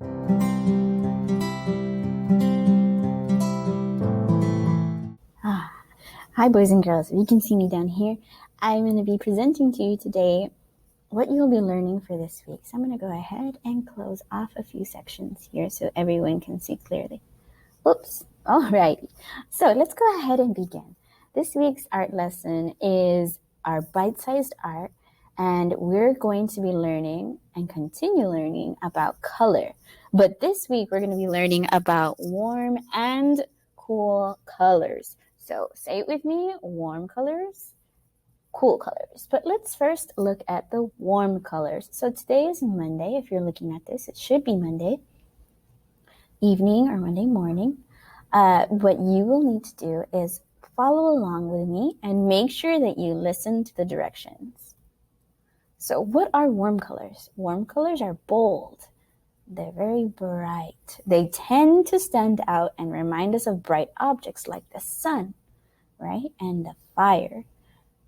Hi boys and girls, if you can see me down here, I'm going to be presenting to you today what you'll be learning for this week. So I'm going to go ahead and close off a few sections here so everyone can see clearly. Oops, alrighty. So let's go ahead and begin. This week's art lesson is our bite-sized art, and we're going to be learning and continue learning about color. But this week we're going to be learning about warm and cool colors. So say it with me, warm colors, cool colors. But let's first look at the warm colors. So today is Monday. If you're looking at this, it should be Monday evening or Monday morning. What you will need to do is follow along with me and make sure that you listen to the directions. So what are warm colors? Warm colors are bold. They're very bright. They tend to stand out and remind us of bright objects like the sun, right? And the fire.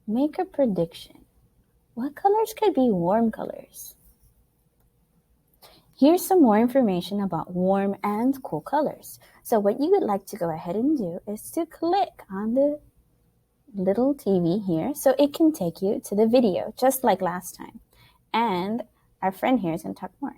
Make a prediction. What colors could be warm colors? Here's some more information about warm and cool colors. So what you would like to go ahead and do is to click on the little TV here so it can take you to the video, just like last time. And our friend here is going to talk more.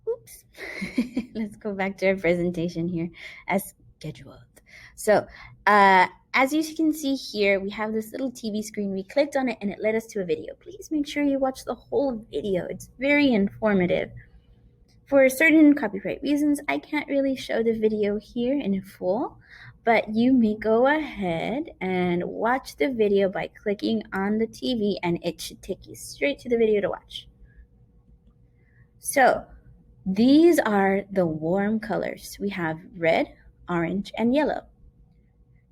Oops. Let's go back to our presentation here as scheduled. So as you can see here, we have this little TV screen. We clicked on it and it led us to a video. Please make sure you watch the whole video. It's very informative. For certain copyright reasons, I can't really show the video here in full, but you may go ahead and watch the video by clicking on the TV and it should take you straight to the video to watch. So these are the warm colors. We have red, orange, and yellow.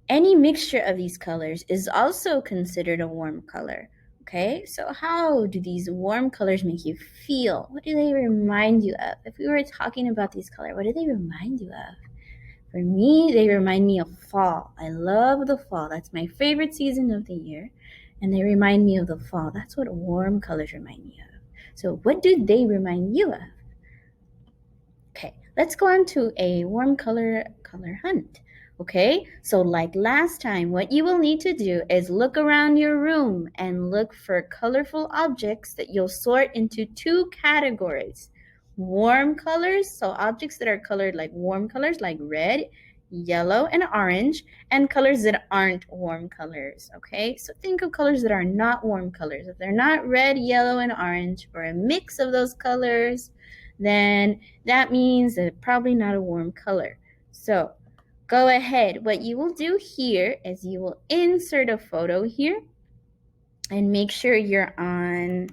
Any mixture of these colors is also considered a warm color. Okay, so how do these warm colors make you feel? What do they remind you of? If we were talking about these colors, what do they remind you of? For me, they remind me of fall. I love the fall. That's my favorite season of the year. And they remind me of the fall. That's what warm colors remind me of. So what do they remind you of? Okay, let's go on to a warm color hunt. Okay, so like last time, what you will need to do is look around your room and look for colorful objects that you'll sort into two categories. Warm colors, so objects that are colored like warm colors like red, yellow, and orange, and colors that aren't warm colors, okay? So think of colors that are not warm colors. If they're not red, yellow, and orange, or a mix of those colors, then that means that it's probably not a warm color. So go ahead. What you will do here is you will insert a photo here and make sure you're on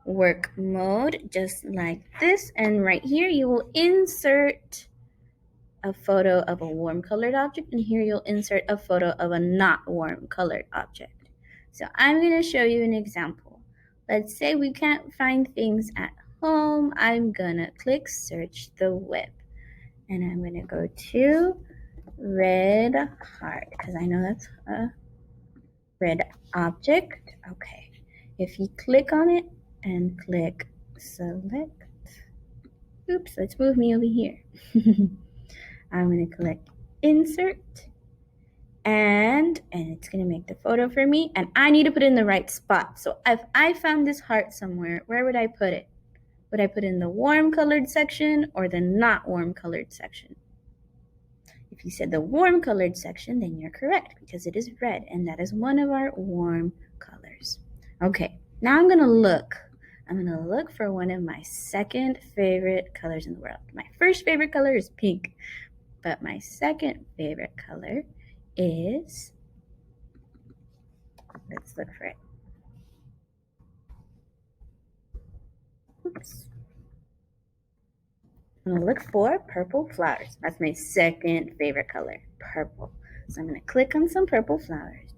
work mode just like this. And right here you will insert a photo of a warm colored object, and here you'll insert a photo of a not warm colored object. So I'm going to show you an example. Let's say we can't find things at home. I'm going to click search the web, and I'm going to go to red heart because I know that's a red object. Okay, if you click on it and click select, oops, let's move me over here. I'm going to click insert, and it's going to make the photo for me, and I need to put it in the right spot. So if I found this heart somewhere, where would I put it? Would I put it in the warm colored section or the not warm colored section? If you said the warm colored section, then you're correct because it is red, and that is one of our warm colors. Okay, now I'm going to look. I'm going to look for one of my second favorite colors in the world. My first favorite color is pink, but my second favorite color is, let's look for it. Oops. I'm going to look for purple flowers. That's my second favorite color, purple. So I'm going to click on some purple flowers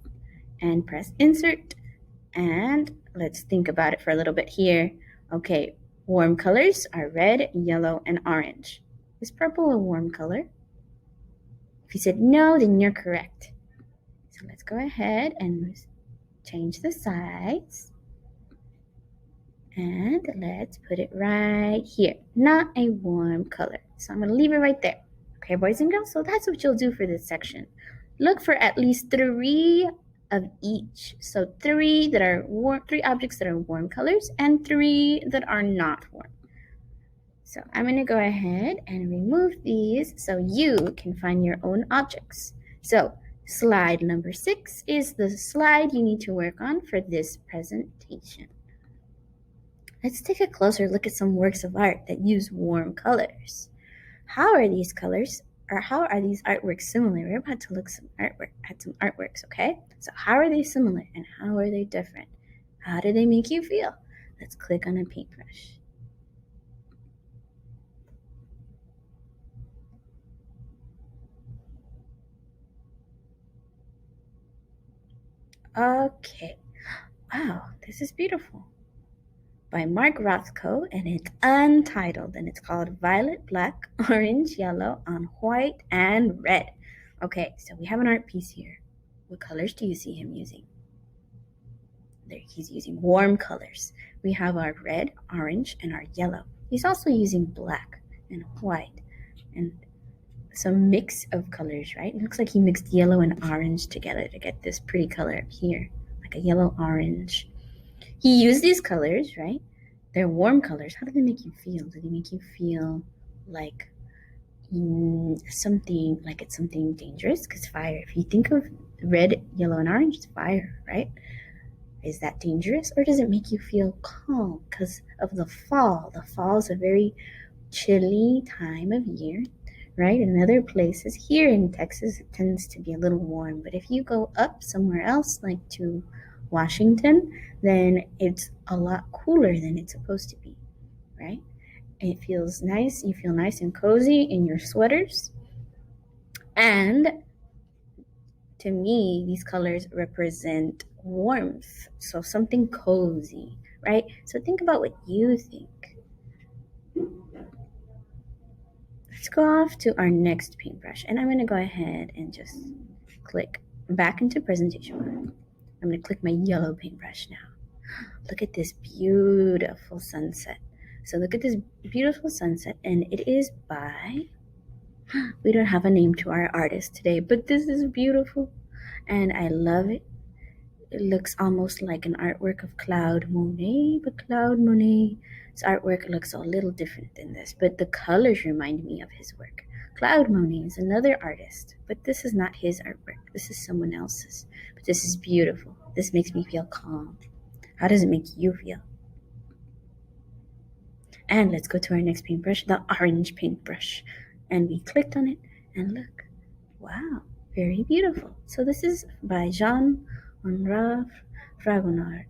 and press insert. And let's think about it for a little bit here. Okay, warm colors are red, yellow, and orange. Is purple a warm color? If you said no, then you're correct. So let's go ahead and change the size. And let's put it right here. Not a warm color. So I'm going to leave it right there. Okay, boys and girls? So that's what you'll do for this section. Look for at least 3 of each. So 3 that are warm, 3 objects that are warm colors, and 3 that are not warm. So I'm going to go ahead and remove these so you can find your own objects. So slide number 6 is the slide you need to work on for this presentation. Let's take a closer look at some works of art that use warm colors. How are these colors, or how are these artworks similar? We're about to look at some artworks, okay? So how are they similar and how are they different? How do they make you feel? Let's click on a paintbrush. Okay. Wow, this is beautiful. By Mark Rothko, and it's untitled, and it's called Violet, Black, Orange, Yellow on White and Red. Okay, so we have an art piece here. What colors do you see him using? There, he's using warm colors. We have our red, orange, and our yellow. He's also using black and white and some mix of colors, right? It looks like he mixed yellow and orange together to get this pretty color up here, like a yellow-orange. He used these colors, right? They're warm colors. How do they make you feel? Do they make you feel like something, like it's something dangerous? Because fire, if you think of red, yellow, and orange, it's fire, right? Is that dangerous? Or does it make you feel calm because of the fall? The fall is a very chilly time of year, right? In other places, here in Texas, it tends to be a little warm. But if you go up somewhere else, like to Washington, then it's a lot cooler than it's supposed to be, right? It feels nice. You feel nice and cozy in your sweaters. And to me, these colors represent warmth. So something cozy, right? So think about what you think. Let's go off to our next paintbrush. And I'm going to go ahead and just click back into presentation mode. I'm going to click my yellow paintbrush now. Look at this beautiful sunset. So look at this beautiful sunset, and it is by, we don't have a name to our artist today, but this is beautiful, and I love it. It looks almost like an artwork of Claude Monet, but Claude Monet's artwork looks a little different than this, but the colors remind me of his work. Claude Monet is another artist, but this is not his artwork. This is someone else's, but this is beautiful. This makes me feel calm. How does it make you feel? And let's go to our next paintbrush, the orange paintbrush. And we clicked on it, and look, wow, very beautiful. So this is by Jean-Henri Fragonard,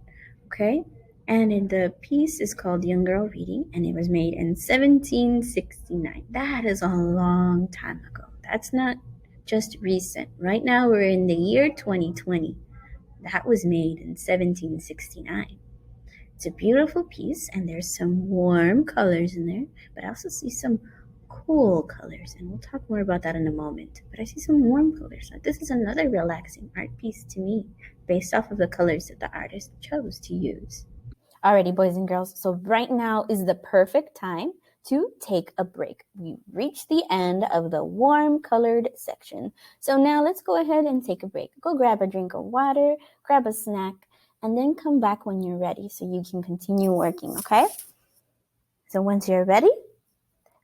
okay? And the piece is called Young Girl Reading, and it was made in 1769. That is a long time ago. That's not just recent. Right now we're in the year 2020. That was made in 1769. It's a beautiful piece, and there's some warm colors in there, but I also see some cool colors, and we'll talk more about that in a moment. But I see some warm colors. This is another relaxing art piece to me, based off of the colors that the artist chose to use. Alrighty, boys and girls, so right now is the perfect time to take a break. We reached the end of the warm colored section. So now let's go ahead and take a break. Go grab a drink of water, grab a snack, and then come back when you're ready so you can continue working, okay? So once you're ready,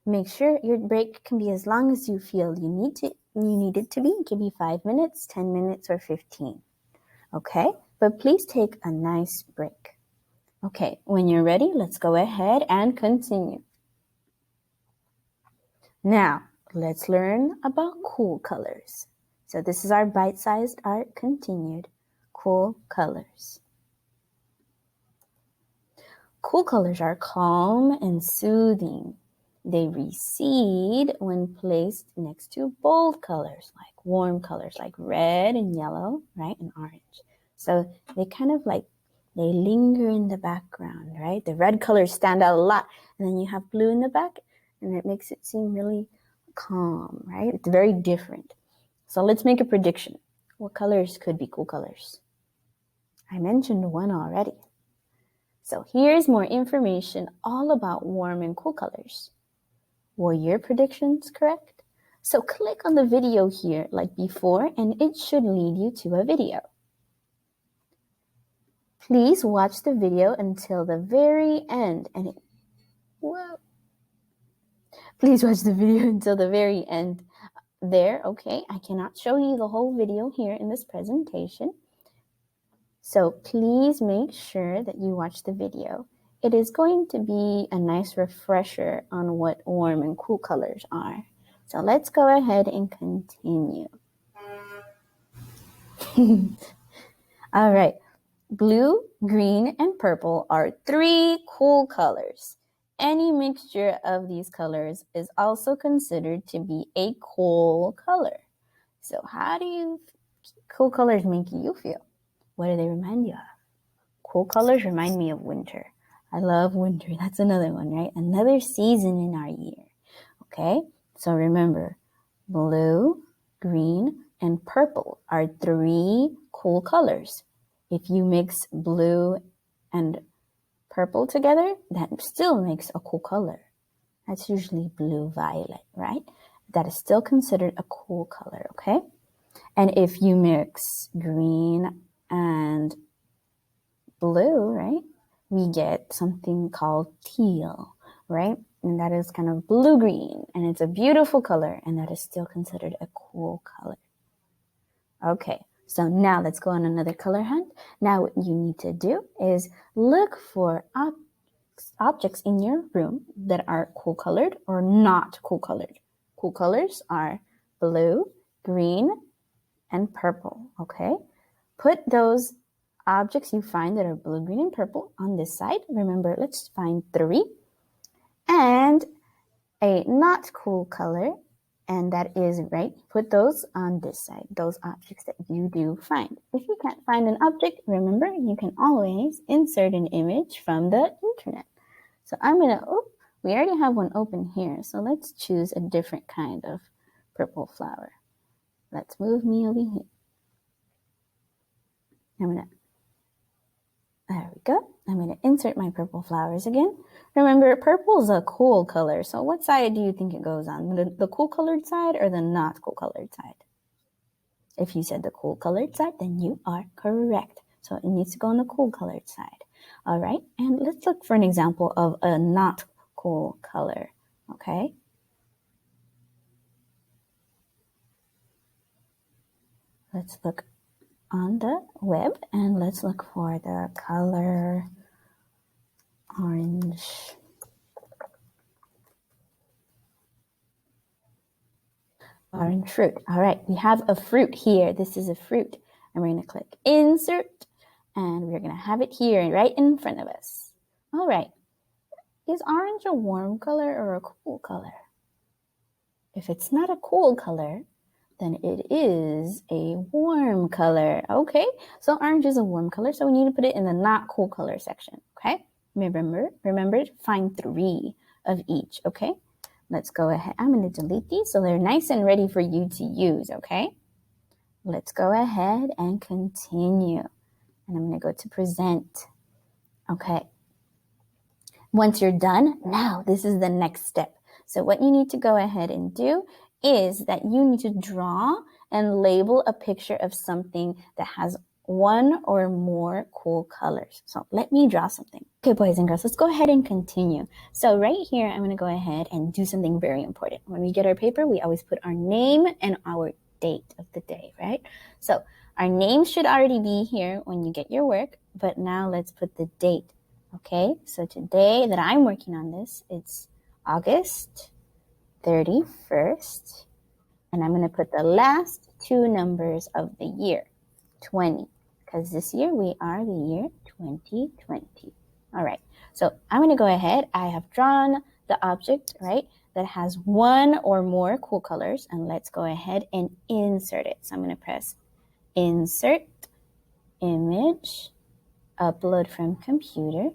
make sure your break can be as long as you feel you need it to be. It can be 5 minutes, 10 minutes, or 15, okay? But please take a nice break. Okay, when you're ready, let's go ahead and continue. Now, let's learn about cool colors. So this is our bite-sized art continued. Cool colors. Cool colors are calm and soothing. They recede when placed next to bold colors, like warm colors, like red and yellow, right, and orange. So they kind of like, they linger in the background, right? The red colors stand out a lot, and then you have blue in the back, and it makes it seem really calm, right? It's very different. So let's make a prediction. What colors could be cool colors? I mentioned one already. So here's more information all about warm and cool colors. Were your predictions correct? So click on the video here like before, and it should lead you to a video. Please watch the video until the very end. Please watch the video until the very end. There, okay, I cannot show you the whole video here in this presentation. So please make sure that you watch the video. It is going to be a nice refresher on what warm and cool colors are. So let's go ahead and continue. All right. Blue, green, and purple are 3 cool colors. Any mixture of these colors is also considered to be a cool color. So how do cool colors make you feel? What do they remind you of? Cool colors remind me of winter. I love winter. That's another one, right? Another season in our year. Okay? So remember, blue, green, and purple are 3 cool colors. If you mix blue and purple together, that still makes a cool color. That's usually blue-violet, right? That is still considered a cool color, okay? And if you mix green and blue, right, we get something called teal, right? And that is kind of blue-green, and it's a beautiful color, and that is still considered a cool color. Okay, so now let's go on another color hunt. Now what you need to do is look for objects in your room that are cool colored or not cool colored. Cool colors are blue, green, and purple, okay? Put those objects you find that are blue, green, and purple on this side. Remember, let's find 3. And a not cool color, and that is right. Put those on this side, those objects that you do find. If you can't find an object, remember, you can always insert an image from the internet. So I'm going to, we already have one open here. So let's choose a different kind of purple flower. Let's move me over here. There we go. I'm going to insert my purple flowers again. Remember, purple is a cool color. So what side do you think it goes on? The cool colored side or the not cool colored side? If you said the cool colored side, then you are correct. So it needs to go on the cool colored side. All right. And let's look for an example of a not cool color. Okay. Let's look on the web and let's look for the color orange. Orange fruit. All right, we have a fruit here. This is a fruit. And we're going to click insert and we're going to have it here right in front of us. All right. Is orange a warm color or a cool color? If it's not a cool color, then it is a warm color. Okay, so orange is a warm color, so we need to put it in the not cool color section. Okay, remember to find 3 of each. Okay, let's go ahead. I'm going to delete these so they're nice and ready for you to use. Okay, let's go ahead and continue. And I'm going to go to present. Okay, once you're done, now this is the next step. So what you need to go ahead and do is that you need to draw and label a picture of something that has 1 or more cool colors. So let me draw something. Okay, boys and girls, let's go ahead and continue. So right here, I'm going to go ahead and do something very important. When we get our paper, we always put our name and our date of the day, right? So our name should already be here when you get your work, but now let's put the date. Okay, so today that I'm working on this, it's August 31st, and I'm going to put the last 2 numbers of the year, 20, because this year we are the year 2020. All right, so I'm going to go ahead. I have drawn the object, right, that has 1 or more cool colors, and let's go ahead and insert it. So I'm going to press insert, image, upload from computer.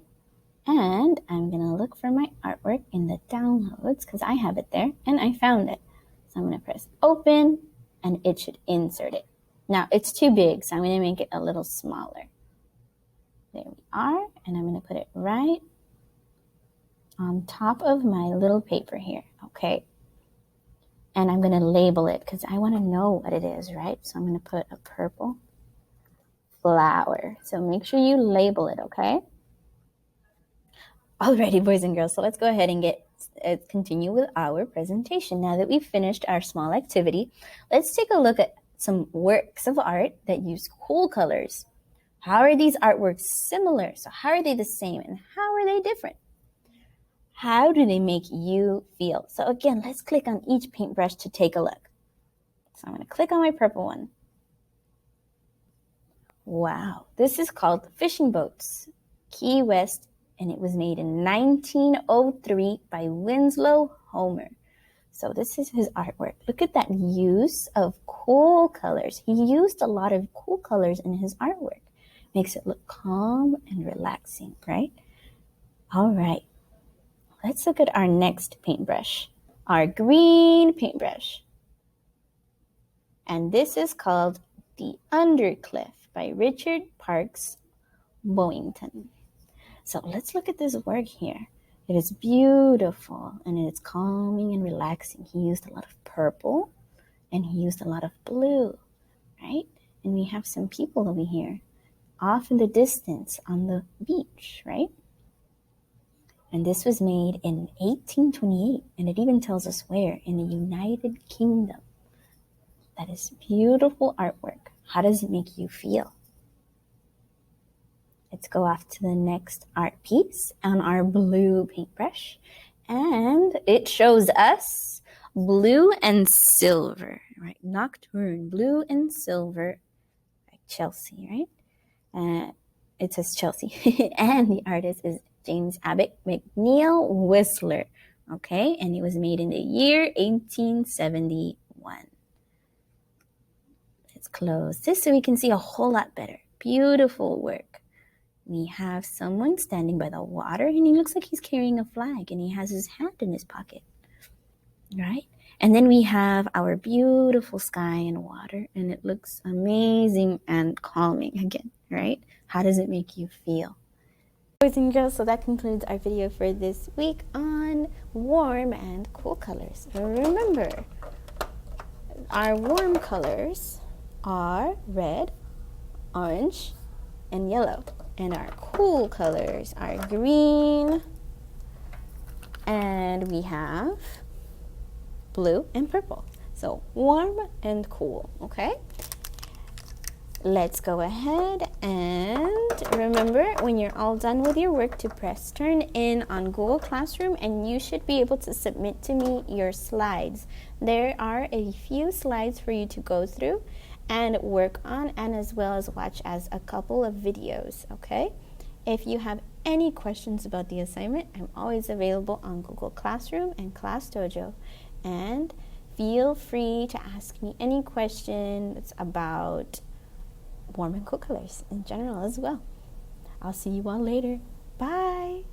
And I'm going to look for my artwork in the downloads because I have it there and I found it. So I'm going to press open and it should insert it. Now, it's too big, so I'm going to make it a little smaller. There we are, and I'm going to put it right on top of my little paper here, okay? And I'm going to label it because I want to know what it is, right? So I'm going to put a purple flower. So make sure you label it, okay? Alrighty, boys and girls, so let's go ahead and continue with our presentation. Now that we've finished our small activity, let's take a look at some works of art that use cool colors. How are these artworks similar? So how are they the same and how are they different? How do they make you feel? So again, let's click on each paintbrush to take a look. So I'm going to click on my purple one. Wow, this is called Fishing Boats, Key West, and it was made in 1903 by Winslow Homer. So this is his artwork. Look at that use of cool colors. He used a lot of cool colors in his artwork. Makes it look calm and relaxing, right? All right, let's look at our next paintbrush, our green paintbrush. And this is called The Undercliff by Richard Parks Boynton. So let's look at this work here. It is beautiful and it's calming and relaxing. He used a lot of purple and he used a lot of blue, right? And we have some people over here off in the distance on the beach, right? And this was made in 1828, and it even tells us where, in the United Kingdom. That is beautiful artwork. How does it make you feel? Let's go off to the next art piece on our blue paintbrush. And it shows us blue and silver, right? Nocturne, blue and silver, like Chelsea, right? It says Chelsea. And the artist is James Abbott McNeill Whistler, okay? And it was made in the year 1871. Let's close this so we can see a whole lot better. Beautiful work. We have someone standing by the water, and he looks like he's carrying a flag, and he has his hand in his pocket, right? And then we have our beautiful sky and water, and it looks amazing and calming again, right? How does it make you feel? Boys and girls, so that concludes our video for this week on warm and cool colors. Remember, our warm colors are red, orange, and yellow. And our cool colors are green, and we have blue and purple. So warm and cool, okay? Let's go ahead and remember, when you're all done with your work, to press turn in on Google Classroom, and you should be able to submit to me your slides. There are a few slides for you to go through and work on, and as well as watch as a couple of videos, okay? If you have any questions about the assignment, I'm always available on Google Classroom and Class Dojo, and feel free to ask me any questions about warm and cool colors in general as well. I'll see you all later. Bye.